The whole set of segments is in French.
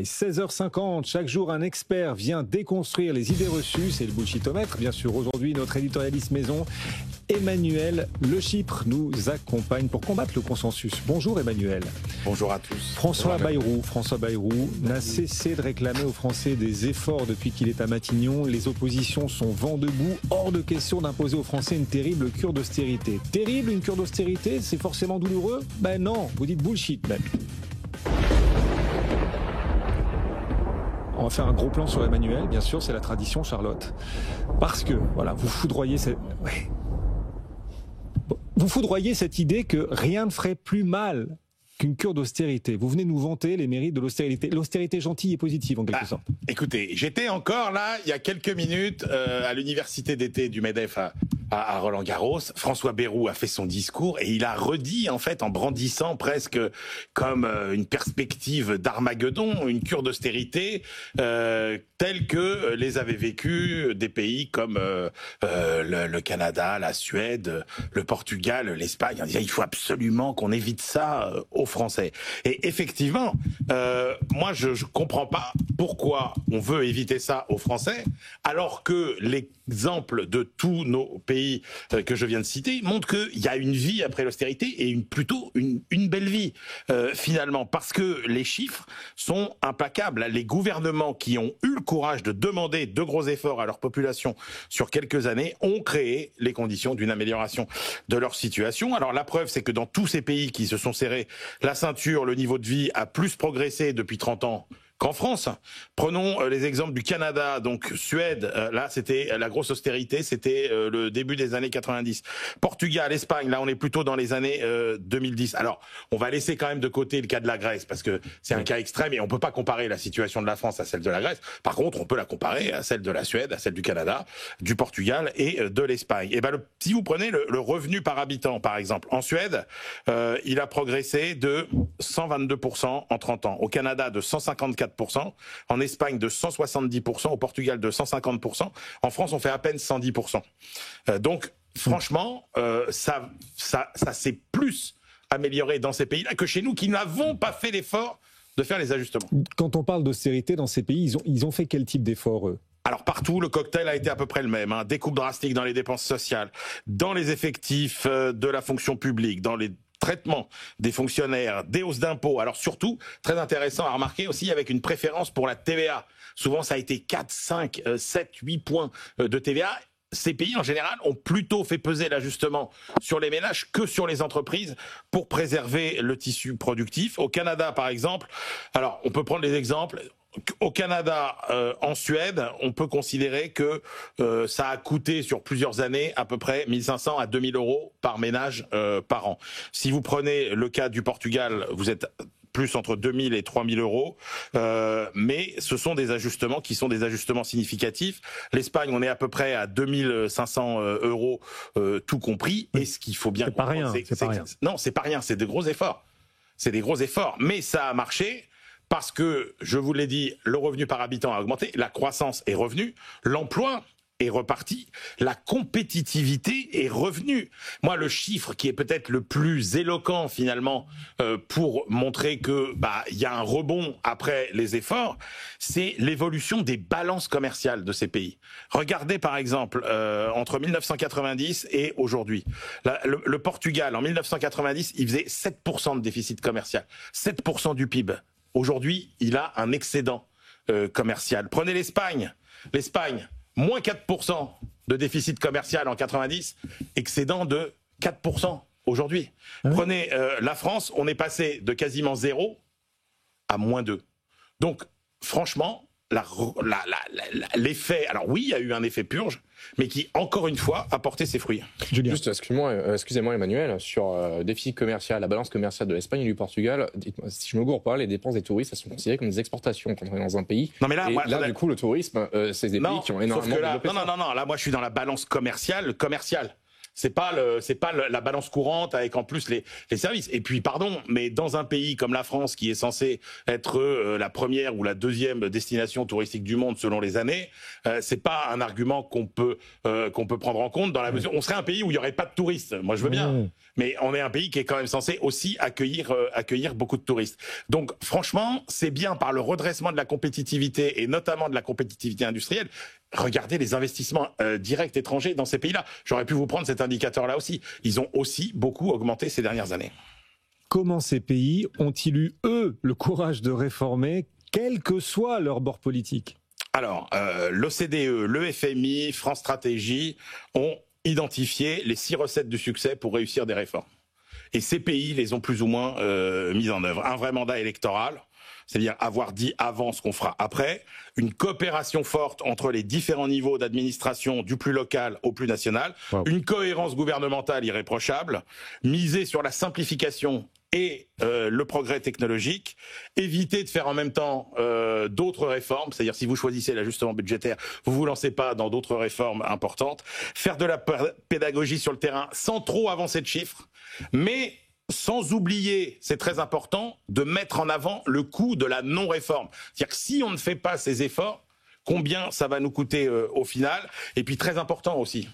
16h50, chaque jour un expert vient déconstruire les idées reçues, c'est le bullshitomètre. Bien sûr, aujourd'hui, notre éditorialiste maison, Emmanuel Le Chypre, nous accompagne pour combattre le consensus. Bonjour Emmanuel. Bonjour à tous. François Bayrou n'a cessé de réclamer aux Français des efforts depuis qu'il est à Matignon. Les oppositions sont vent debout, hors de question d'imposer aux Français une terrible cure d'austérité. Terrible, une cure d'austérité, c'est forcément douloureux? Ben non, vous dites bullshit même. On va faire un gros plan sur Emmanuel, bien sûr, c'est la tradition, Charlotte. Parce que, voilà, vous foudroyez cette idée que rien ne ferait plus mal qu'une cure d'austérité. Vous venez nous vanter les mérites de l'austérité. L'austérité gentille et positive, en quelque sorte. Écoutez, j'étais encore là, il y a quelques minutes, à l'université d'été du MEDEF à Roland-Garros. François Bayrou a fait son discours et il a redit, en fait, en brandissant presque comme une perspective d'Armageddon, une cure d'austérité telle que les avaient vécues des pays comme le Canada, la Suède, le Portugal, l'Espagne. On disait, il faut absolument qu'on évite ça aux Français. Et effectivement, moi, je comprends pas pourquoi on veut éviter ça aux Français, alors que l'exemple de tous nos pays que je viens de citer montre qu'il y a une vie après l'austérité et plutôt une belle vie, finalement, parce que les chiffres sont implacables. Les gouvernements qui ont eu le courage de demander de gros efforts à leur population sur quelques années ont créé les conditions d'une amélioration de leur situation. Alors la preuve, c'est que dans tous ces pays qui se sont serrés la ceinture, le niveau de vie a plus progressé depuis 30 ans qu'en France. Prenons les exemples du Canada, donc Suède, là c'était la grosse austérité, c'était le début des années 90. Portugal, Espagne, là on est plutôt dans les années 2010. Alors on va laisser quand même de côté le cas de la Grèce, parce que c'est un cas extrême et on peut pas comparer la situation de la France à celle de la Grèce. Par contre, on peut la comparer à celle de la Suède, à celle du Canada, du Portugal et de l'Espagne. Et ben si vous prenez le revenu par habitant, par exemple, en Suède, il a progressé de 122% en 30 ans. Au Canada, de 154%. En Espagne de 170%, au Portugal de 150%, en France on fait à peine 110%. Donc franchement, ça s'est plus amélioré dans ces pays-là que chez nous qui n'avons pas fait l'effort de faire les ajustements. Quand on parle d'austérité dans ces pays, ils ont fait quel type d'effort eux ? Alors partout, le cocktail a été à peu près le même. Des coupes drastiques dans les dépenses sociales, dans les effectifs de la fonction publique, dans les traitement des fonctionnaires, des hausses d'impôts. Alors surtout, très intéressant à remarquer aussi avec une préférence pour la TVA. Souvent, ça a été 4, 5, 7, 8 points de TVA. Ces pays, en général, ont plutôt fait peser l'ajustement sur les ménages que sur les entreprises pour préserver le tissu productif. Au Canada, par exemple, alors on peut prendre les exemples. Au Canada, en Suède, on peut considérer que ça a coûté sur plusieurs années à peu près 1500 à 2000 euros par ménage par an. Si vous prenez le cas du Portugal, vous êtes plus entre 2000 et 3000 euros, mais ce sont des ajustements qui sont des ajustements significatifs. L'Espagne, on est à peu près à 2500 euros tout compris. Et ce qu'il faut bien comprendre, c'est pas rien. Non, c'est pas rien, c'est des gros efforts. C'est des gros efforts, mais ça a marché. Parce que, je vous l'ai dit, le revenu par habitant a augmenté, la croissance est revenue, l'emploi est reparti, la compétitivité est revenue. Moi, le chiffre qui est peut-être le plus éloquent finalement pour montrer que il y a un rebond après les efforts, c'est l'évolution des balances commerciales de ces pays. Regardez par exemple entre 1990 et aujourd'hui. Le Portugal, en 1990, il faisait 7% de déficit commercial, 7% du PIB. Aujourd'hui, il a un excédent commercial. Prenez l'Espagne. L'Espagne, moins 4% de déficit commercial en 90, excédent de 4% aujourd'hui. Prenez la France, on est passé de quasiment 0 à moins 2. Donc, franchement, l'effet, alors oui, il y a eu un effet purge, mais qui, encore une fois, a porté ses fruits. Julien. Juste, excusez-moi Emmanuel, sur déficit commercial, la balance commerciale de l'Espagne et du Portugal, dites-moi, si je me gourre pas, les dépenses des touristes, elles sont considérées comme des exportations quand on est dans un pays. Non mais là, du coup, le tourisme, c'est des pays qui ont énormément développé ça. Non, là, moi, je suis dans la balance commerciale. C'est pas la balance courante avec en plus les services. Et puis pardon, mais dans un pays comme la France qui est censé être la première ou la deuxième destination touristique du monde selon les années, c'est pas un argument qu'on peut prendre en compte dans la mesure. On serait un pays où il y aurait pas de touristes. Moi je veux bien, mais on est un pays qui est quand même censé aussi accueillir beaucoup de touristes. Donc franchement, c'est bien par le redressement de la compétitivité et notamment de la compétitivité industrielle. Regardez les investissements directs étrangers dans ces pays-là. J'aurais pu vous prendre cet indicateur-là aussi. Ils ont aussi beaucoup augmenté ces dernières années. Comment ces pays ont-ils eu, eux, le courage de réformer, quel que soit leur bord politique? Alors, l'OCDE, le FMI, France Stratégie ont identifié les 6 recettes du succès pour réussir des réformes. Et ces pays les ont plus ou moins mises en œuvre. Un vrai mandat électoral, c'est-à-dire avoir dit avant ce qu'on fera après, une coopération forte entre les différents niveaux d'administration, du plus local au plus national, une cohérence gouvernementale irréprochable, miser sur la simplification et le progrès technologique, éviter de faire en même temps d'autres réformes, c'est-à-dire si vous choisissez l'ajustement budgétaire, vous lancez pas dans d'autres réformes importantes, faire de la pédagogie sur le terrain sans trop avancer de chiffres, mais sans oublier, c'est très important, de mettre en avant le coût de la non-réforme. C'est-à-dire que si on ne fait pas ces efforts, combien ça va nous coûter au final? Et puis très important aussi,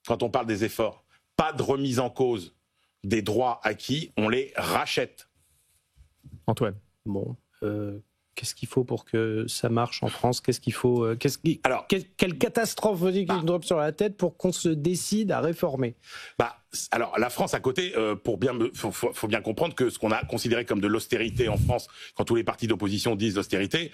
quand on parle des efforts, pas de remise en cause des droits acquis, on les rachète. Antoine. Bon, qu'est-ce qu'il faut pour que ça marche en France? Qu'est-ce qu'il faut Alors, quelle catastrophe faut-il qu'il nous drop sur la tête pour qu'on se décide à réformer? Alors la France à côté, faut bien comprendre que ce qu'on a considéré comme de l'austérité en France, quand tous les partis d'opposition disent l'austérité,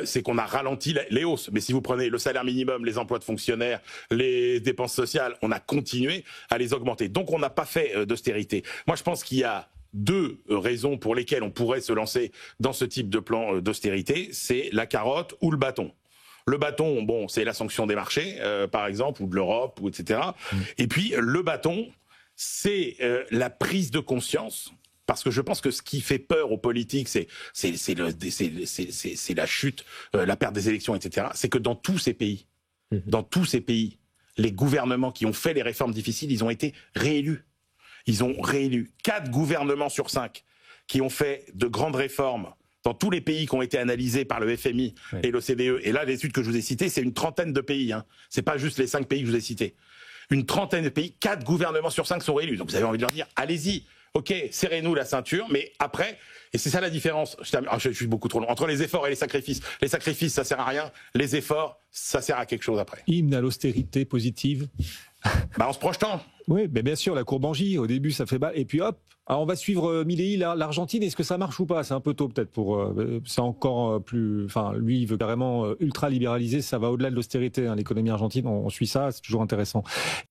c'est qu'on a ralenti les hausses. Mais si vous prenez le salaire minimum, les emplois de fonctionnaires, les dépenses sociales, on a continué à les augmenter. Donc on n'a pas fait d'austérité. Moi je pense qu'il y a 2 raisons pour lesquelles on pourrait se lancer dans ce type de plan d'austérité, c'est la carotte ou le bâton. Le bâton, bon, c'est la sanction des marchés, par exemple, ou de l'Europe, ou etc. Et puis le bâton, c'est la prise de conscience. Parce que je pense que ce qui fait peur aux politiques, c'est la chute, la perte des élections, etc. C'est que dans tous ces pays, les gouvernements qui ont fait les réformes difficiles, ils ont été réélus. Ils ont réélu 4 gouvernements sur 5 qui ont fait de grandes réformes dans tous les pays qui ont été analysés par le FMI et l'OCDE. Et là, l'étude que je vous ai citée, c'est une trentaine de pays. C'est pas juste les 5 pays que je vous ai cités. Une trentaine de pays, 4 gouvernements sur 5 sont réélus. Donc vous avez envie de leur dire, allez-y, ok, serrez-nous la ceinture, mais après, et c'est ça la différence, je suis beaucoup trop long, entre les efforts et les sacrifices. Les sacrifices, ça sert à rien. Les efforts, ça sert à quelque chose après. Hymne à l'austérité positive. En se projetant. Oui, mais bien sûr, la courbe en J, au début, ça fait mal. Et puis hop, alors on va suivre Milei, l'Argentine. Est-ce que ça marche ou pas? C'est un peu tôt peut-être pour... c'est encore plus... Enfin, lui, il veut carrément ultra-libéraliser. Ça va au-delà de l'austérité, l'économie argentine. On suit ça, c'est toujours intéressant.